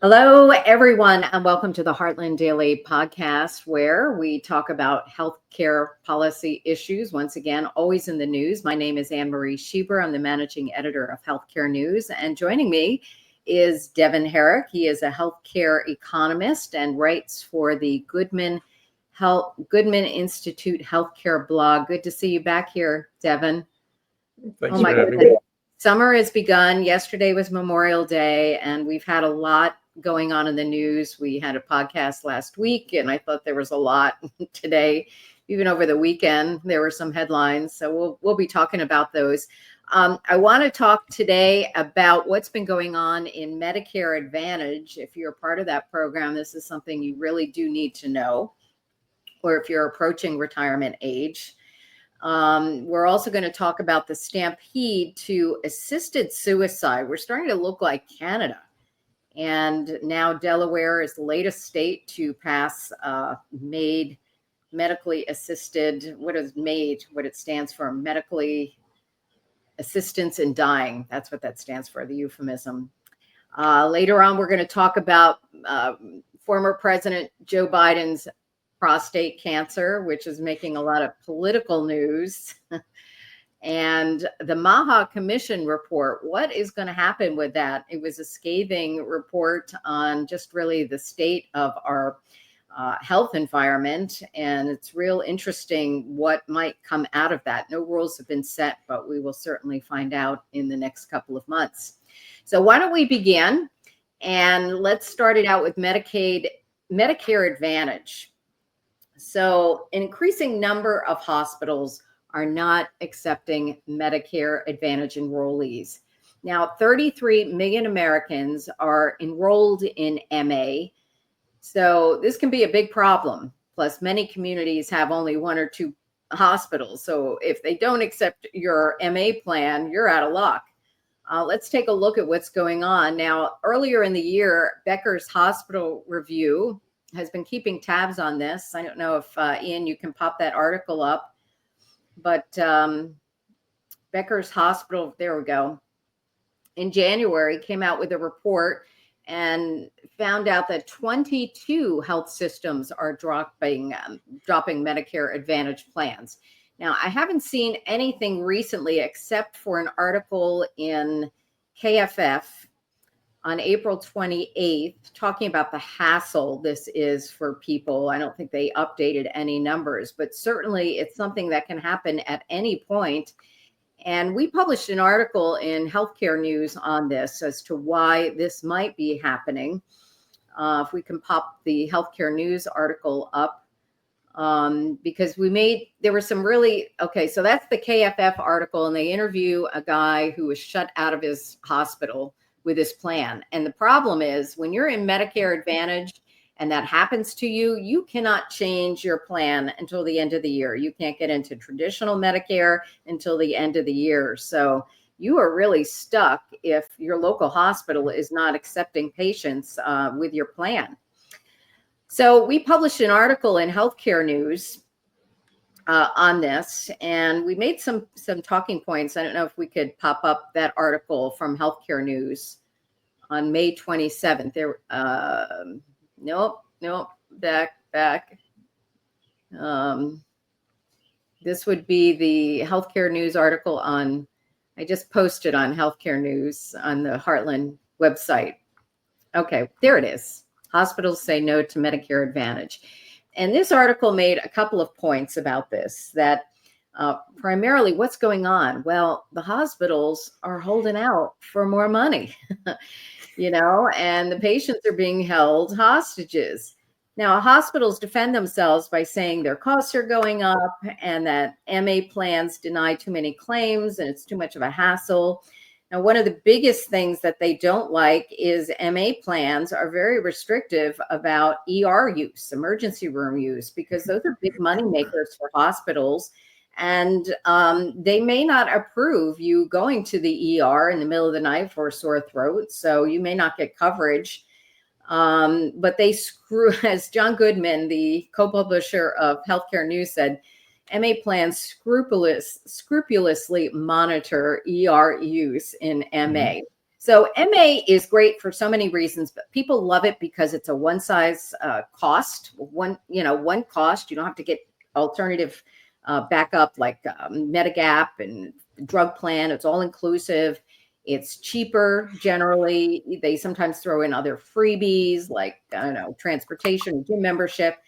Hello, everyone, and welcome to the Heartland Daily podcast, where we talk about healthcare policy issues. Once again, always in the news. My name is AnneMarie Schieber. I'm the managing editor of Healthcare News, and joining me is Devon Herrick. He is a healthcare economist and writes for the Goodman Institute Healthcare Blog. Good to see you back here, Devon. Thanks for having me. Summer has begun. Yesterday was Memorial Day, and we've had a lot going on in the news. We had a podcast last week, and I thought there was a lot today. Even over the weekend, there were some headlines. So we'll be talking about those. I want to talk today about what's been going on in Medicare Advantage. If you're a part of that program, this is something you really do need to know, or if you're approaching retirement age. We're also going to talk about the stampede to assisted suicide. We're starting to look like Canada. And now Delaware is the latest state to pass MAID, medically assisted. What is MAID? What it stands for? Medically assistance in dying. That's what that stands for, the euphemism. Later on, we're going to talk about former President Joe Biden's prostate cancer, which is making a lot of political news. And the MAHA Commission report, what is going to happen with that? It was a scathing report on just really the state of our health environment. And it's real interesting what might come out of that. No rules have been set, but we will certainly find out in the next couple of months. So why don't we begin? And let's start it out with Medicare Advantage. So an increasing number of hospitals are not accepting Medicare Advantage enrollees. Now, 33 million Americans are enrolled in MA. So this can be a big problem. Plus, many communities have only one or two hospitals. So if they don't accept your MA plan, you're out of luck. Let's take a look at what's going on. Now, earlier in the year, Becker's Hospital Review has been keeping tabs on this. I don't know if, Ian, you can pop that article up. But Becker's Hospital, there we go, in January came out with a report and found out that 22 health systems are dropping Medicare Advantage plans. Now, I haven't seen anything recently except for an article in KFF on April 28th, talking about the hassle this is for people. I don't think they updated any numbers, but certainly it's something that can happen at any point. And we published an article in Healthcare News on this as to why this might be happening. If we can pop the Healthcare News article up, because there were some really, okay, so that's the KFF article, and they interview a guy who was shut out of his hospital with this plan. And the problem is when you're in Medicare Advantage and that happens to you, you cannot change your plan until the end of the year. You can't get into traditional Medicare until the end of the year. So you are really stuck if your local hospital is not accepting patients with your plan. So we published an article in Healthcare News on this, and we made some talking points. I don't know if we could pop up that article from Healthcare News on May 27th. There, nope, back. This would be the Healthcare News article I just posted on Healthcare News on the Heartland website. Okay, there it is. Hospitals say no to Medicare Advantage. And this article made a couple of points about this, that primarily what's going on? Well, the hospitals are holding out for more money, and the patients are being held hostages. Now, hospitals defend themselves by saying their costs are going up and that MA plans deny too many claims and it's too much of a hassle. Now, one of the biggest things that they don't like is MA plans are very restrictive about ER use, emergency room use, because those are big money makers for hospitals. And they may not approve you going to the ER in the middle of the night for a sore throat. So you may not get coverage. But they as John Goodman, the co-publisher of Healthcare News, said, MA plans scrupulously monitor ER use in MA. So MA is great for so many reasons, but people love it because it's a one size cost, one cost. You don't have to get alternative backup like Medigap and drug plan. It's all inclusive. It's cheaper generally. They sometimes throw in other freebies like, I don't know, transportation, gym membership.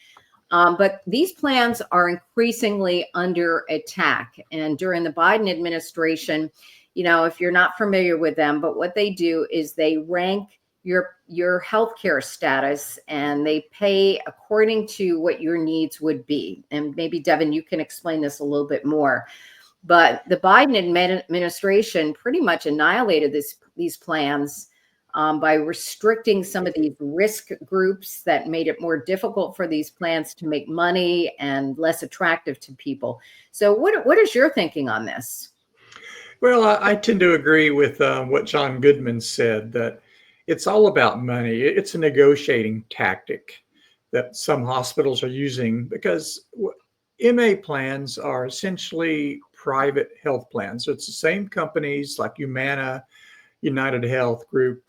But these plans are increasingly under attack. And during the Biden administration, if you're not familiar with them, but what they do is they rank your healthcare status and they pay according to what your needs would be. And maybe Devon, you can explain this a little bit more. But the Biden administration pretty much annihilated these plans by restricting some of these risk groups that made it more difficult for these plans to make money and less attractive to people. So what is your thinking on this? Well, I tend to agree with what John Goodman said, that it's all about money. It's a negotiating tactic that some hospitals are using because MA plans are essentially private health plans. So it's the same companies like Humana, United Health Group,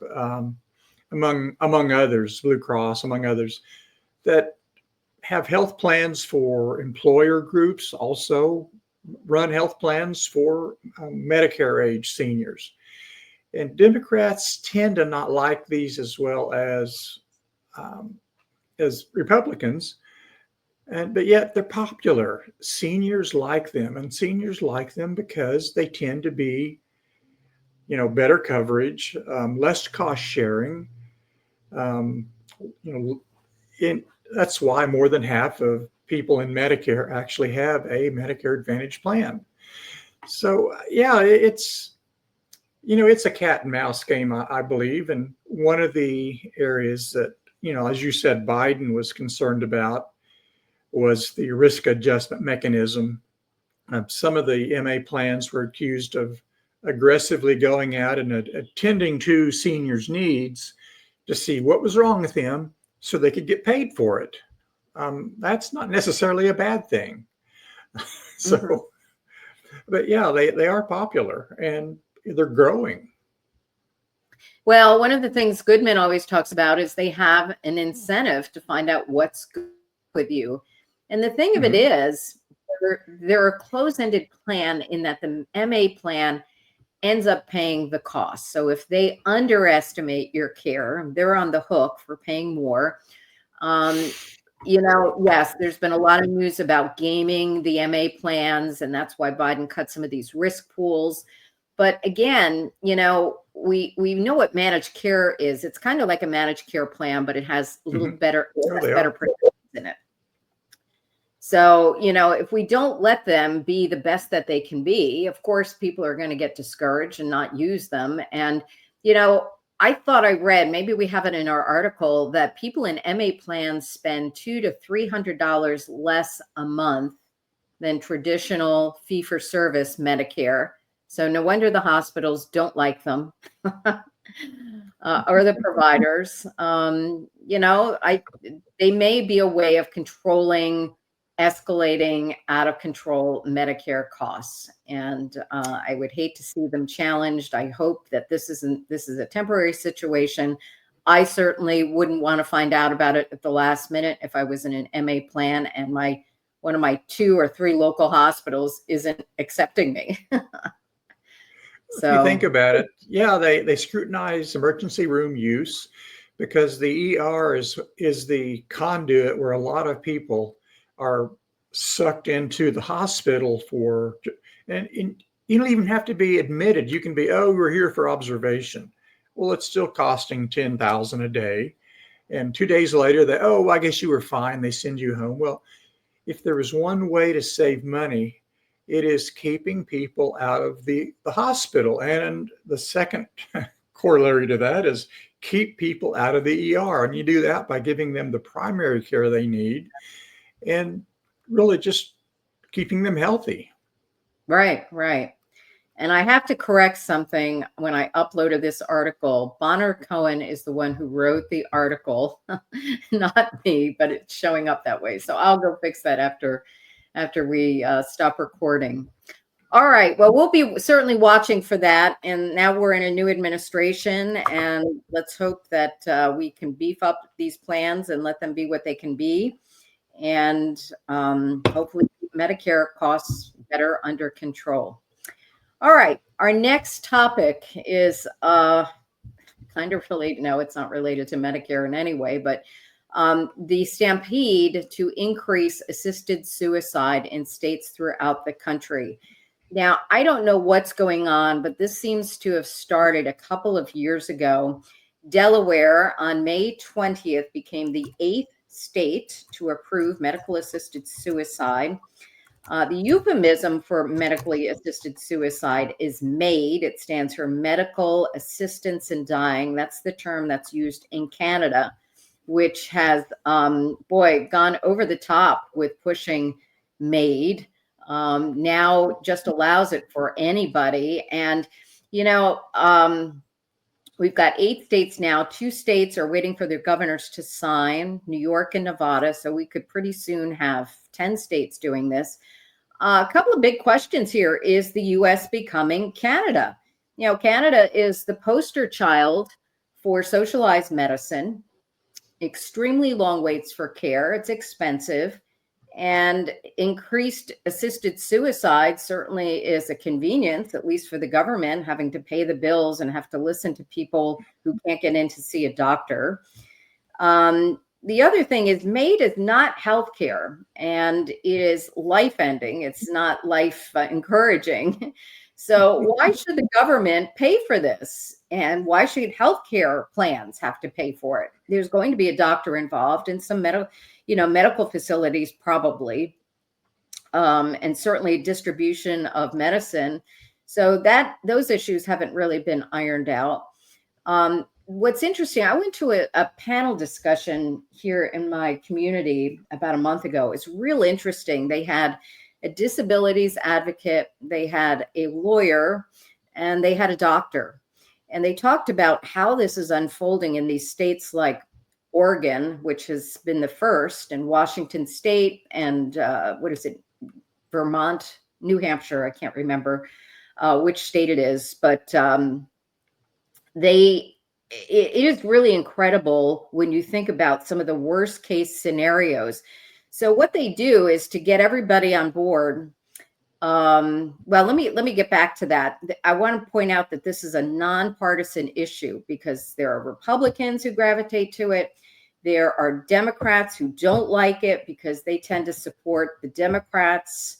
among others, Blue Cross, among others, that have health plans for employer groups, also run health plans for Medicare age seniors. And Democrats tend to not like these as well as Republicans. But yet they're popular. Seniors like them, and seniors like them because they tend to be, better coverage, less cost sharing. That's why more than half of people in Medicare actually have a Medicare Advantage plan. So yeah, it's a cat and mouse game, I believe. And one of the areas that, as you said, Biden was concerned about was the risk adjustment mechanism. Some of the MA plans were accused of aggressively going out and attending to seniors' needs to see what was wrong with them so they could get paid for it. That's not necessarily a bad thing. So, but yeah, they are popular and they're growing. Well, one of the things Goodman always talks about is they have an incentive to find out what's good with you. And the thing of it is, they're a closed-ended plan in that the MA plan ends up paying the cost. So if they underestimate your care, they're on the hook for paying more. Yes, there's been a lot of news about gaming the MA plans, and that's why Biden cut some of these risk pools. But again, we know what managed care is. It's kind of like a managed care plan, but it has a little better protections in it. So, if we don't let them be the best that they can be, of course, people are going to get discouraged and not use them. And, I thought I read, maybe we have it in our article, that people in MA plans spend $200 to $300 less a month than traditional fee-for-service Medicare. So no wonder the hospitals don't like them or the providers. They may be a way of controlling escalating out of control Medicare costs. And I would hate to see them challenged. I hope that this is a temporary situation. I certainly wouldn't want to find out about it at the last minute if I was in an MA plan and one of my 2 or 3 local hospitals isn't accepting me. So if you think about it, yeah, they scrutinize emergency room use because the ER is the conduit where a lot of people are sucked into the hospital and you don't even have to be admitted. You can be, we're here for observation. Well, it's still costing $10,000 a day. And 2 days later, I guess you were fine. They send you home. Well, if there was one way to save money, it is keeping people out of the hospital. And the second corollary to that is keep people out of the ER. And you do that by giving them the primary care they need and really just keeping them healthy. Right. And I have to correct something when I uploaded this article. Bonner Cohen is the one who wrote the article, not me, but it's showing up that way. So I'll go fix that after we stop recording. All right. Well, we'll be certainly watching for that. And now we're in a new administration, and let's hope that we can beef up these plans and let them be what they can be. And hopefully keep Medicare costs better under control. All right. Our next topic is kind of related. No, it's not related to Medicare in any way, but the stampede to increase assisted suicide in states throughout the country. Now, I don't know what's going on, but this seems to have started a couple of years ago. Delaware on May 20th became the 8th state to approve medical assisted suicide. The euphemism for medically assisted suicide is MAID. It stands for Medical Assistance in Dying. That's the term that's used in Canada, which has, gone over the top with pushing MAID. Now just allows it for anybody. And, we've got 8 states now. 2 states are waiting for their governors to sign, New York and Nevada. So we could pretty soon have 10 states doing this. A couple of big questions here. Is the U.S. becoming Canada? Canada is the poster child for socialized medicine, extremely long waits for care. It's expensive. And increased assisted suicide certainly is a convenience, at least for the government, having to pay the bills and have to listen to people who can't get in to see a doctor. The other thing is MAID is not healthcare, and it is life-ending. It's not life-encouraging. So why should the government pay for this? And why should healthcare plans have to pay for it? There's going to be a doctor involved and some medical facilities probably, and certainly distribution of medicine. So those issues haven't really been ironed out. What's interesting, I went to a panel discussion here in my community about a month ago. It's real interesting. They had a disabilities advocate, they had a lawyer, and they had a doctor. And they talked about how this is unfolding in these states like Oregon, which has been the first, and Washington State, and Vermont, New Hampshire, I can't remember which state it is, but it is really incredible when you think about some of the worst case scenarios. So what they do is to get everybody on board. Let me get back to that. I want to point out that this is a nonpartisan issue because there are Republicans who gravitate to it. There are Democrats who don't like it because they tend to support the Democrats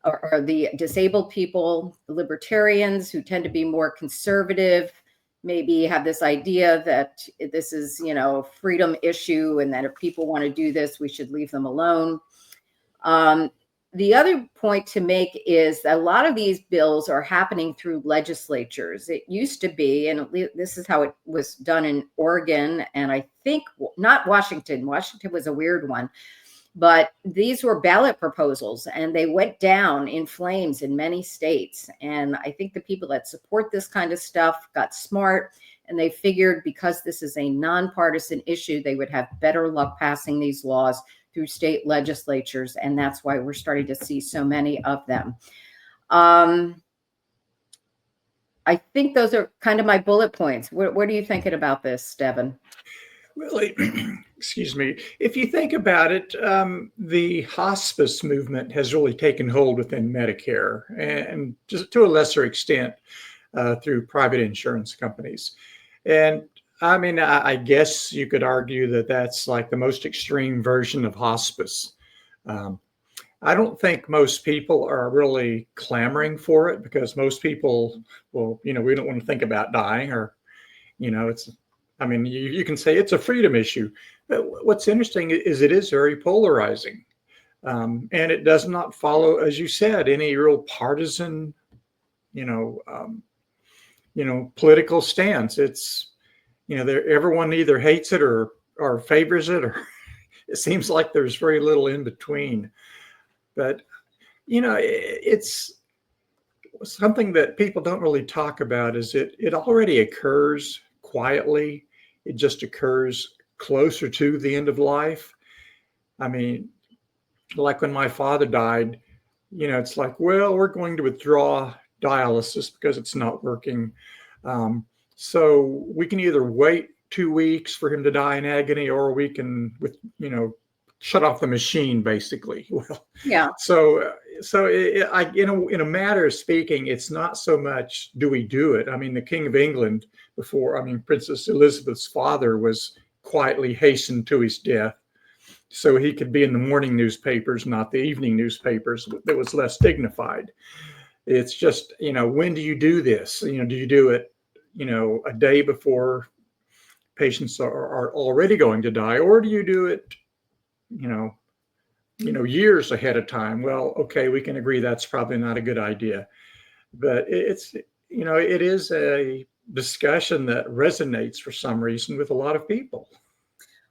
or the disabled people, the libertarians who tend to be more conservative, maybe have this idea that this is, a freedom issue and that if people want to do this, we should leave them alone. The other point to make is that a lot of these bills are happening through legislatures. It used to be, and this is how it was done in Oregon, and I think not Washington. Washington was a weird one, but these were ballot proposals, and they went down in flames in many states. And I think the people that support this kind of stuff got smart, and they figured because this is a nonpartisan issue, they would have better luck passing these laws through state legislatures, and that's why we're starting to see so many of them. I think those are kind of my bullet points. What are you thinking about this, Devon? Really, excuse me. If you think about it, the hospice movement has really taken hold within Medicare, and just to a lesser extent through private insurance companies. And I mean, I guess you could argue that that's like the most extreme version of hospice. I don't think most people are really clamoring for it because most people, we don't want to think about dying or, you can say it's a freedom issue. But what's interesting is it is very polarizing. And it does not follow, as you said, any real partisan, political stance. It's, everyone either hates it or favors it, or it seems like there's very little in between. But, it's something that people don't really talk about is it already occurs quietly. It just occurs closer to the end of life. I mean, like when my father died, it's like, well, we're going to withdraw dialysis because it's not working. So we can either wait 2 weeks for him to die in agony, or we can, shut off the machine, basically. Well, Yeah. in a matter of speaking, it's not so much do we do it. I mean, the King of England Princess Elizabeth's father was quietly hastened to his death, so he could be in the morning newspapers, not the evening newspapers. That was less dignified. It's just, when do you do this? Do you do it, a day before patients are already going to die, or do you do it, years ahead of time? Well, okay, we can agree that's probably not a good idea, but it is a discussion that resonates for some reason with a lot of people.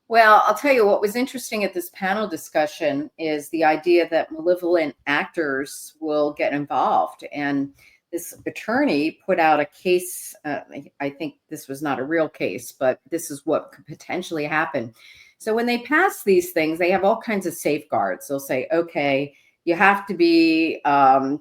Well, I'll tell you what was interesting at this panel discussion is the idea that malevolent actors will get involved. And this attorney put out a case. I think this was not a real case, but this is what could potentially happen. So when they pass these things, they have all kinds of safeguards. They'll say, okay, you have to be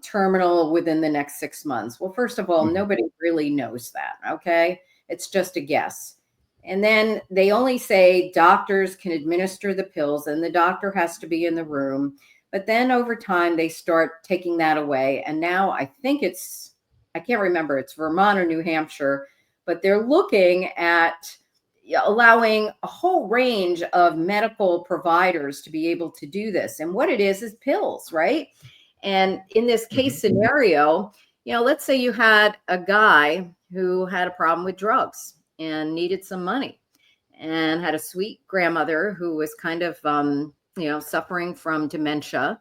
terminal within the next 6 months. Well, first of all, nobody really knows that. Okay. It's just a guess. And then they only say doctors can administer the pills and the doctor has to be in the room. But then over time, they start taking that away. And now I think I can't remember, it's Vermont or New Hampshire, but they're looking at allowing a whole range of medical providers to be able to do this. And what it is pills, right? And in this case scenario, let's say you had a guy who had a problem with drugs and needed some money and had a sweet grandmother who was kind of, suffering from dementia.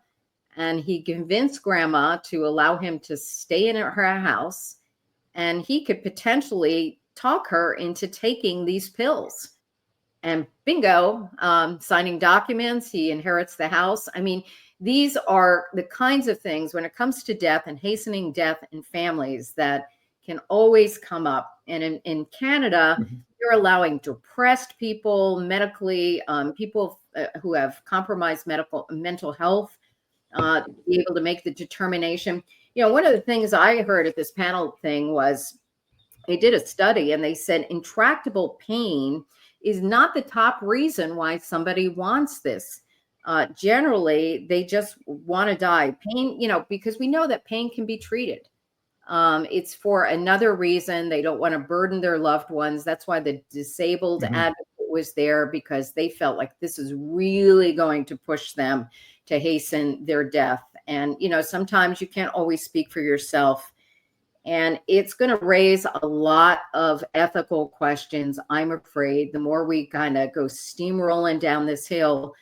And he convinced grandma to allow him to stay in her house, and he could potentially talk her into taking these pills. And bingo, signing documents, he inherits the house. I mean, these are the kinds of things when it comes to death and hastening death in families that can always come up. And in Canada, you're allowing depressed people, medically, people who have compromised mental health, to be able to make the determination. One of the things I heard at this panel thing was they did a study and they said intractable pain is not the top reason why somebody wants this. Generally, they just want to die. Pain, because we know that pain can be treated. It's for another reason. They don't want to burden their loved ones. That's why the disabled advocate was there, because they felt like this is really going to push them to hasten their death. And, sometimes you can't always speak for yourself. And it's going to raise a lot of ethical questions. I'm afraid the more we kind of go steamrolling down this hill,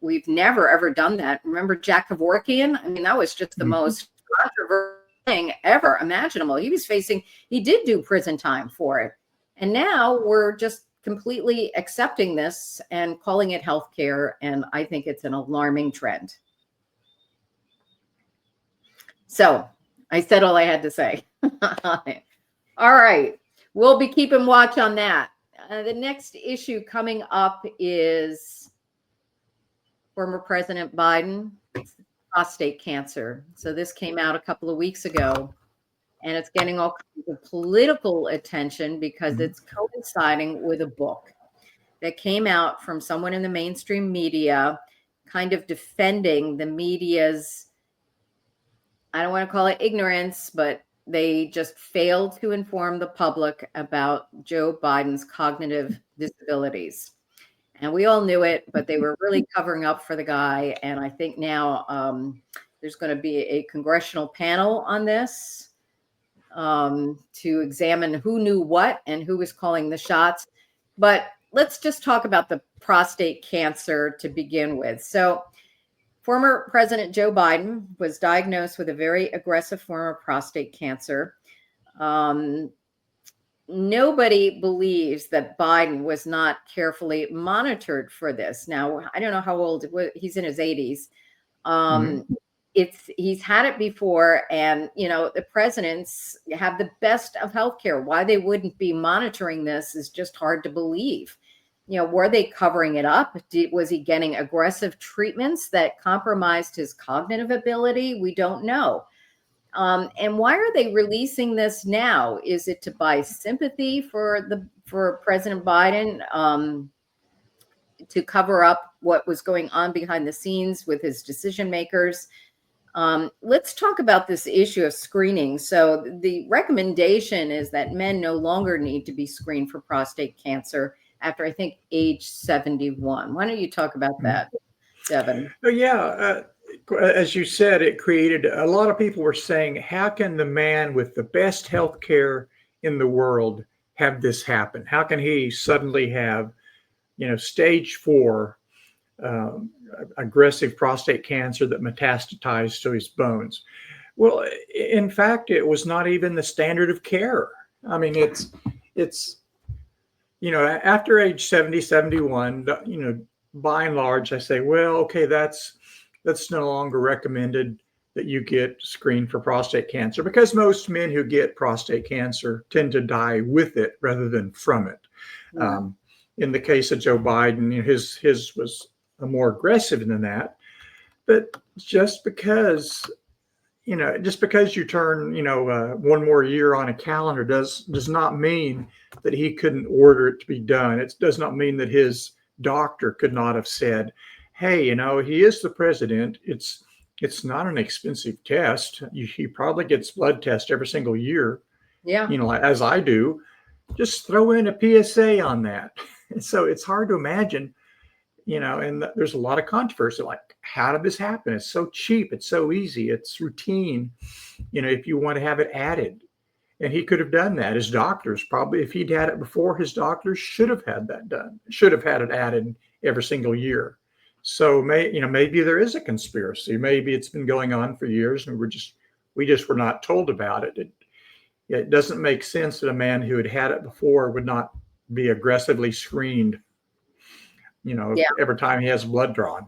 we've never, ever done that. Remember Jack Kevorkian? I mean, that was just the most controversial thing ever imaginable. He did do prison time for it. And now we're just completely accepting this and calling it healthcare. And I think it's an alarming trend. So I said all I had to say. All right. We'll be keeping watch on that. The next issue coming up is former President Biden, prostate cancer. So this came out a couple of weeks ago, and it's getting all kinds of political attention because it's coinciding with a book that came out from someone in the mainstream media, kind of defending the media's, I don't want to call it ignorance, but they just failed to inform the public about Joe Biden's cognitive disabilities. And we all knew it, but they were really covering up for the guy. And I think now there's going to be a congressional panel on this to examine who knew what and who was calling the shots. But let's just talk about the prostate cancer to begin with. So former President Joe Biden was diagnosed with a very aggressive form of prostate cancer. Nobody believes that Biden was not carefully monitored for this. Now, I don't know how old he's in his 80s. He's had it before, and the presidents have the best of healthcare. Why they wouldn't be monitoring this is just hard to believe. were they covering it up? Was he getting aggressive treatments that compromised his cognitive ability? We don't know. And why are they releasing this now? Is it to buy sympathy for President Biden, to cover up what was going on behind the scenes with his decision makers? Let's talk about this issue of screening. So the recommendation is that men no longer need to be screened for prostate cancer after, I think, age 71. Why don't you talk about that, Devon? Oh, yeah. As you said, it created a lot of people were saying, how can the man with the best health care in the world have this happen? How can he suddenly have, stage 4 aggressive prostate cancer that metastasized to his bones? Well, in fact, it was not even the standard of care. I mean, it's after age 70, 71, by and large, I say, well, okay, that's no longer recommended that you get screened for prostate cancer, because most men who get prostate cancer tend to die with it rather than from it. Yeah. In the case of Joe Biden, his was more aggressive than that. But just because you turn, one more year on a calendar does not mean that he couldn't order it to be done. It does not mean that his doctor could not have said, hey, he is the president. It's not an expensive test. He probably gets blood tests every single year. Yeah. As I do. Just throw in a PSA on that. So it's hard to imagine, and there's a lot of controversy, like, how did this happen? It's so cheap. It's so easy. It's routine. If you want to have it added. And he could have done that. His doctors probably, if he'd had it before, his doctors should have had that done, should have had it added every single year. So maybe there is a conspiracy. Maybe it's been going on for years and we just were not told about it. It doesn't make sense that a man who had it before would not be aggressively screened, every time he has blood drawn.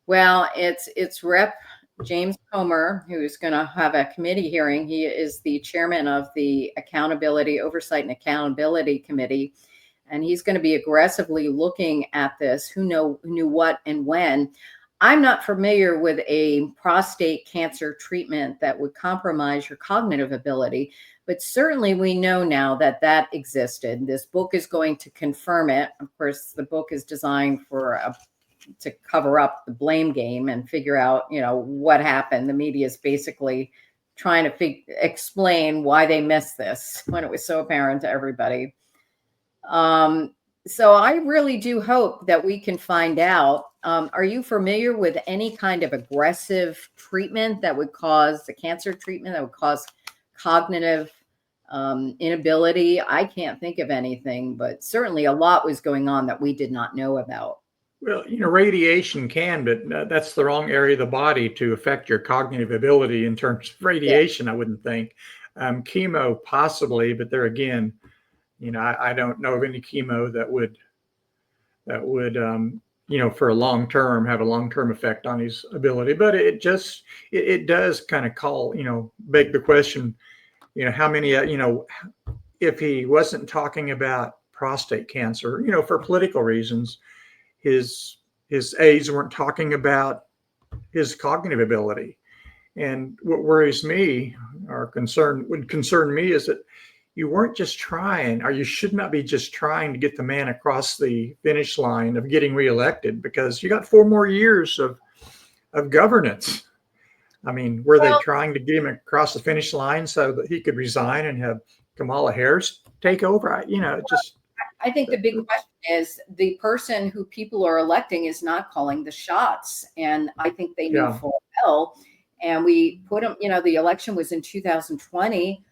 Well, it's Rep. James Comer, who's going to have a committee hearing. He is the chairman of the Oversight and Accountability Committee, and he's going to be aggressively looking at this. Who knew what and when? I'm not familiar with a prostate cancer treatment that would compromise your cognitive ability, but certainly we know now that existed. This book is going to confirm it. Of course, the book is designed to cover up the blame game and figure out, what happened. The media is basically trying to explain why they missed this when it was so apparent to everybody. So I really do hope that we can find out. Are you familiar with any kind of aggressive treatment that would cause the cancer treatment that would cause cognitive inability? I can't think of anything, but certainly a lot was going on that we did not know about. Well, radiation can, but that's the wrong area of the body to affect your cognitive ability in terms of radiation, yeah. I wouldn't think. Chemo possibly, but there again, I don't know of any chemo that would for a long term have a long-term effect on his ability. But it does kind of beg the question, how many, if he wasn't talking about prostate cancer, for political reasons, his aides weren't talking about his cognitive ability. And what worries me would concern me is that you weren't just trying, or you should not be just trying to get the man across the finish line of getting reelected, because you got 4 more years of governance. I mean, were they trying to get him across the finish line so that he could resign and have Kamala Harris take over? I think the big question is the person who people are electing is not calling the shots. And I think they knew full well. And we put them, the election was in 2020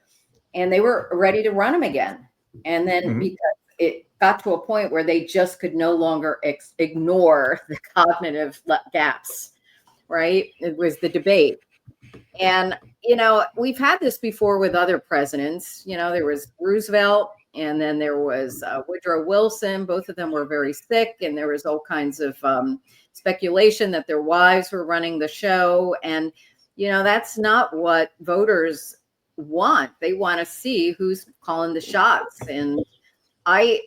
and they were ready to run him again. And then because it got to a point where they just could no longer ignore the cognitive gaps, right? It was the debate. And, we've had this before with other presidents. There was Roosevelt, and then there was Woodrow Wilson. Both of them were very sick, and there was all kinds of speculation that their wives were running the show. And, that's not what voters want. They want to see who's calling the shots. And I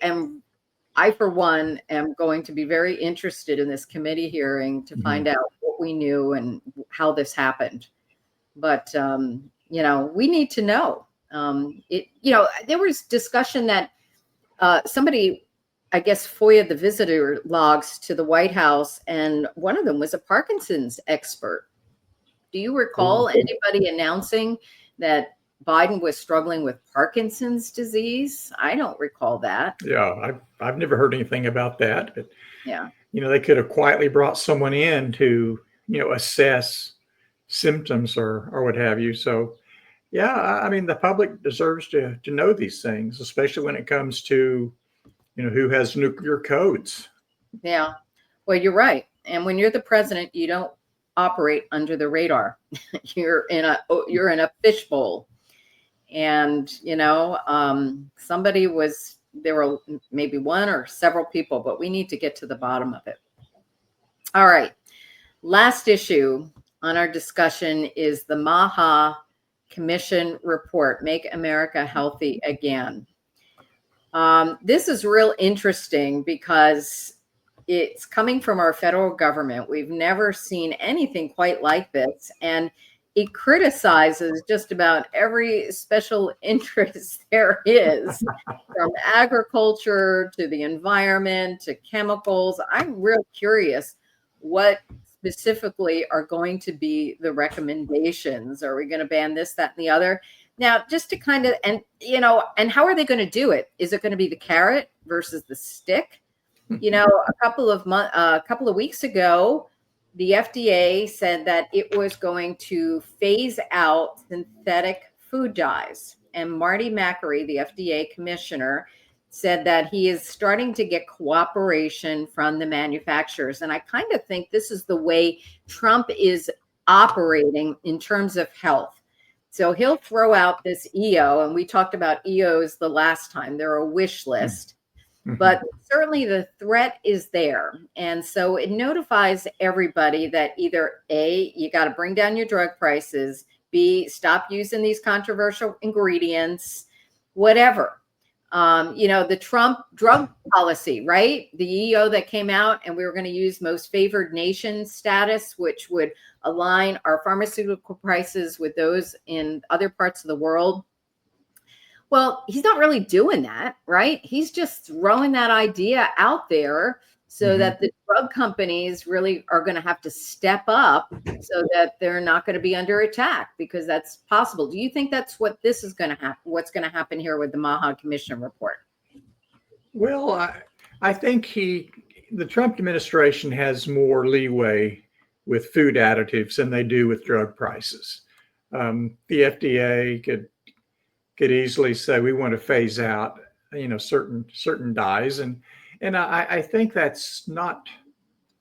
I, for one, am going to be very interested in this committee hearing to find out what we knew and how this happened. But, we need to know. There was discussion that somebody, I guess, FOIA'd the visitor logs to the White House, and one of them was a Parkinson's expert. Do you recall anybody announcing that Biden was struggling with Parkinson's disease? I don't recall that. Yeah, I've never heard anything about that. But, yeah, they could have quietly brought someone in to, assess symptoms or what have you. So, yeah, I mean, the public deserves to know these things, especially when it comes to, who has nuclear codes. Yeah, well, you're right. And when you're the president, you don't operate under the radar. You're in a fishbowl. And, there were maybe one or several people, but we need to get to the bottom of it. All right. Last issue on our discussion is the MAHA Commission report, Make America Healthy Again. This is real interesting because it's coming from our federal government. We've never seen anything quite like this. And it criticizes just about every special interest there is, from agriculture to the environment to chemicals. I'm real curious what specifically are going to be the recommendations. Are we going to ban this, that, and the other? Now, just to kind of, and how are they going to do it? Is it going to be the carrot versus the stick? A couple of weeks ago, the FDA said that it was going to phase out synthetic food dyes. And Marty Makary, the FDA commissioner, said that he is starting to get cooperation from the manufacturers. And I kind of think this is the way Trump is operating in terms of health. So he'll throw out this EO, and we talked about EOs the last time. They're a wish list. But certainly the threat is there. And so it notifies everybody that either A, you got to bring down your drug prices, B, stop using these controversial ingredients, whatever. The Trump drug policy, right? The EO that came out, and we were going to use most favored nation status, which would align our pharmaceutical prices with those in other parts of the world. Well, he's not really doing that, right? He's just throwing that idea out there so that the drug companies really are going to have to step up so that they're not going to be under attack, because that's possible. Do you think that's what this is going to happen? What's going to happen here with the MAHA Commission report? Well, I think the Trump administration has more leeway with food additives than they do with drug prices. The FDA could easily say we want to phase out, certain dyes, and I think that's not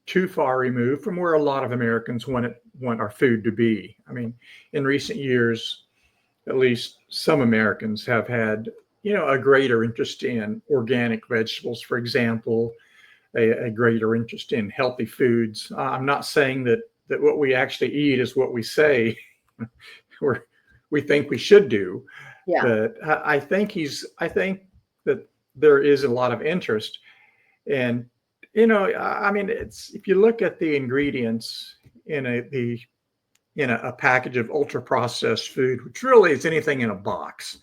too far removed from where a lot of Americans want our food to be. I mean, in recent years, at least some Americans have had, a greater interest in organic vegetables, for example, a greater interest in healthy foods. I'm not saying that what we actually eat is what we say we think we should do. Yeah. But I think that there is a lot of interest. And, it's, if you look at the ingredients in a package of ultra processed food, which really is anything in a box,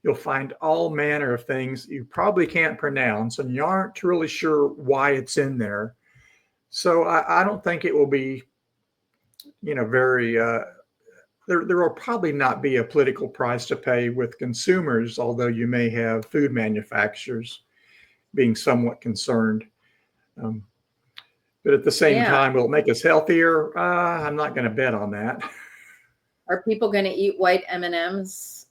you'll find all manner of things you probably can't pronounce, and you aren't really sure why it's in there. So I don't think it will be, very, there will probably not be a political price to pay with consumers, although you may have food manufacturers being somewhat concerned. But at the same time, will it make us healthier? I'm not going to bet on that. Are people going to eat white M&Ms?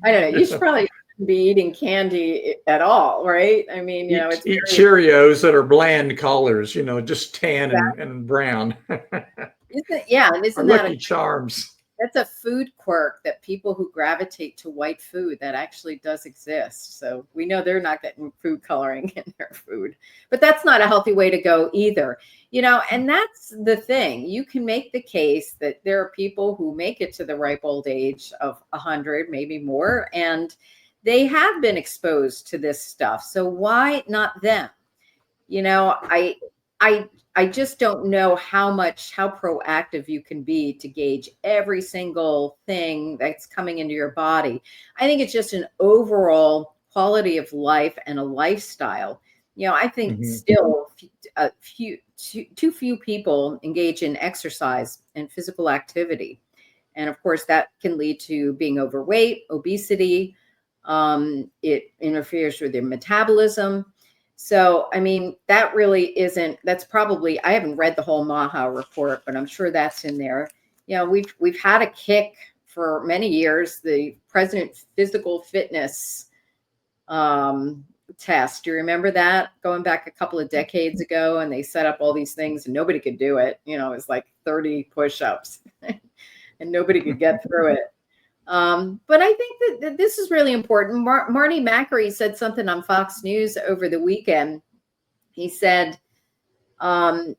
I don't know. You should probably be eating candy at all, right? I mean, it's eat Cheerios that are bland colors, just tan and brown. Isn't that Lucky Charms? That's a food quirk, that people who gravitate to white food, that actually does exist. So we know they're not getting food coloring in their food, but that's not a healthy way to go either. And that's the thing. You can make the case that there are people who make it to the ripe old age of 100, maybe more, and they have been exposed to this stuff. So why not them? I just don't know how proactive you can be to gauge every single thing that's coming into your body. I think it's just an overall quality of life and a lifestyle. I think still too few people engage in exercise and physical activity. And of course, that can lead to being overweight, obesity. It interferes with your metabolism. So, I mean, that really isn't, that's probably, I haven't read the whole MAHA report, but I'm sure that's in there. We've had a kick for many years, the President Physical Fitness test. Do you remember that, going back a couple of decades ago? And they set up all these things and nobody could do it. It was like 30 push-ups and nobody could get through it. But I think that this is really important. Marty Makary said something on Fox News over the weekend. He said, we're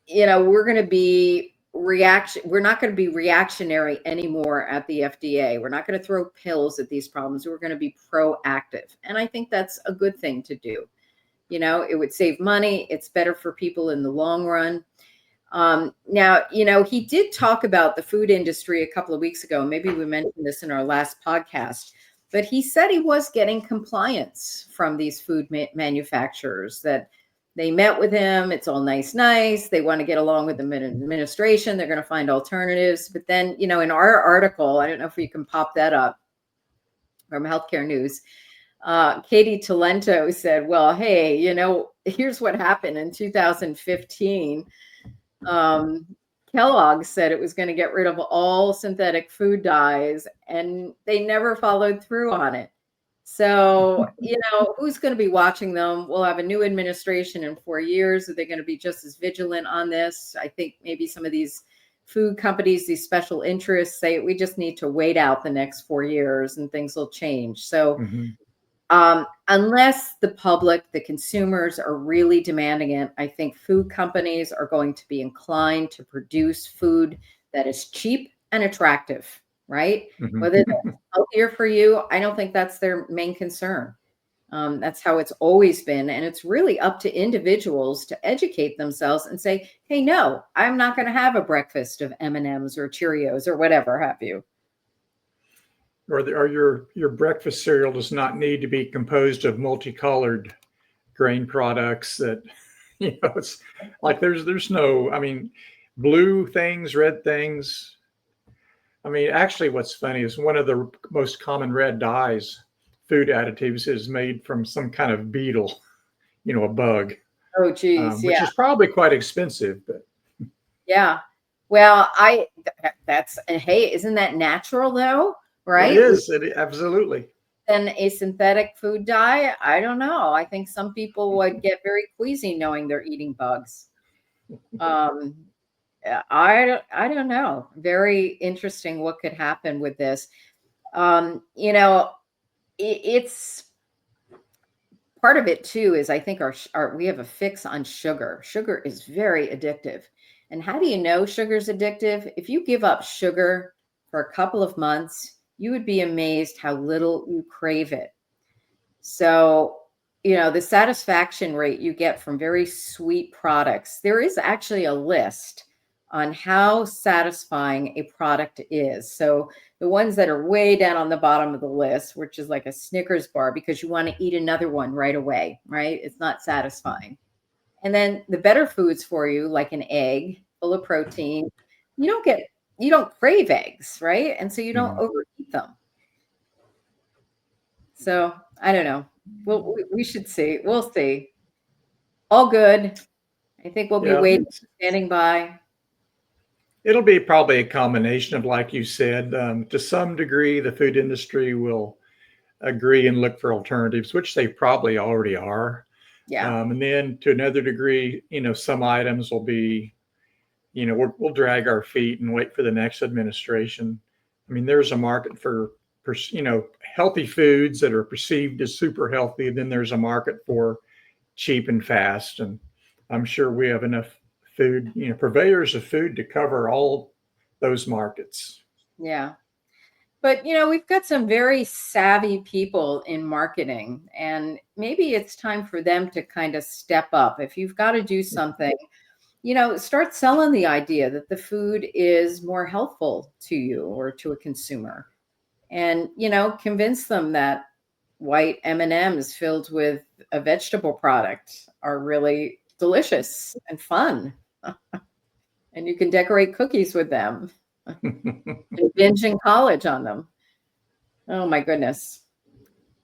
going to be we're not going to be reactionary anymore at the FDA. We're not going to throw pills at these problems. We're going to be proactive. And I think that's a good thing to do. It would save money. It's better for people in the long run. Now, he did talk about the food industry a couple of weeks ago. Maybe we mentioned this in our last podcast, but he said he was getting compliance from these food manufacturers, that they met with him. It's all nice. They want to get along with the administration. They're going to find alternatives. But then, in our article, I don't know if you can pop that up from Healthcare News, Katie Talento said, well, hey, here's what happened in 2015. Kellogg said it was going to get rid of all synthetic food dyes, and they never followed through on it. So, who's going to be watching them? We'll have a new administration in 4 years. Are they going to be just as vigilant on this? I think maybe some of these food companies, these special interests, say we just need to wait out the next 4 years and things will change. So unless the public, the consumers, are really demanding it, I think food companies are going to be inclined to produce food that is cheap and attractive, right? Whether that's healthier for you, I don't think that's their main concern. That's how it's always been. And it's really up to individuals to educate themselves and say, hey, no, I'm not going to have a breakfast of M&Ms or Cheerios or whatever have you. Or your breakfast cereal does not need to be composed of multicolored grain products that, it's like there's no, blue things, red things. Actually, what's funny is one of the most common red dyes, food additives, is made from some kind of beetle, a bug. Oh, geez. Which is probably quite expensive, but. Yeah. Well, hey, isn't that natural though? Right? It is. Absolutely. And a synthetic food dye, I don't know. I think some people would get very queasy knowing they're eating bugs. I don't know. Very interesting what could happen with this. It's part of it too is I think we have a fix on sugar. Sugar is very addictive. And how do you know sugar's addictive? If you give up sugar for a couple of months, you would be amazed how little you crave it. So, the satisfaction rate you get from very sweet products, there is actually a list on how satisfying a product is. So the ones that are way down on the bottom of the list, which is like a Snickers bar, because you want to eat another one right away, right? It's not satisfying. And then the better foods for you, like an egg full of protein, you don't crave eggs, right? And so you don't overeat them. So I don't know. Well, we should see. We'll see. All good. I think we'll be waiting, standing by. It'll be probably a combination of, like you said, to some degree, the food industry will agree and look for alternatives, which they probably already are. Yeah. And then to another degree, some items will be, we'll drag our feet and wait for the next administration. There's a market for healthy foods that are perceived as super healthy. And then there's a market for cheap and fast. And I'm sure we have enough food, purveyors of food to cover all those markets. Yeah. But, we've got some very savvy people in marketing, and maybe it's time for them to kind of step up. If you've got to do something, start selling the idea that the food is more healthful to you or to a consumer. And, convince them that white M&Ms filled with a vegetable product are really delicious and fun. And you can decorate cookies with them and binge in college on them. Oh my goodness.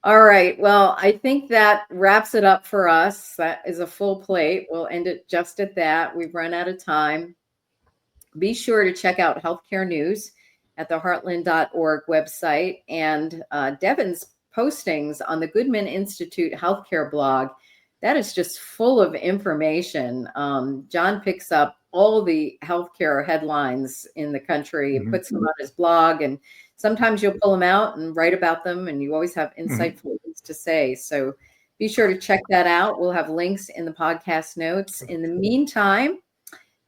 All right. Well, I think that wraps it up for us. That is a full plate. We'll end it just at that. We've run out of time. Be sure to check out healthcare news at the heartland.org website and Devon's postings on the Goodman Institute Healthcare blog. That is just full of information. John picks up all the healthcare headlines in the country and puts them on his blog. And sometimes you'll pull them out and write about them, and you always have insightful things to say. So be sure to check that out. We'll have links in the podcast notes. In the meantime,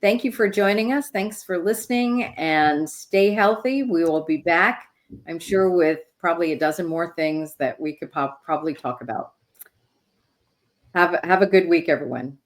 thank you for joining us. Thanks for listening, and stay healthy. We will be back, I'm sure, with probably a dozen more things that we could probably talk about. Have a good week, everyone.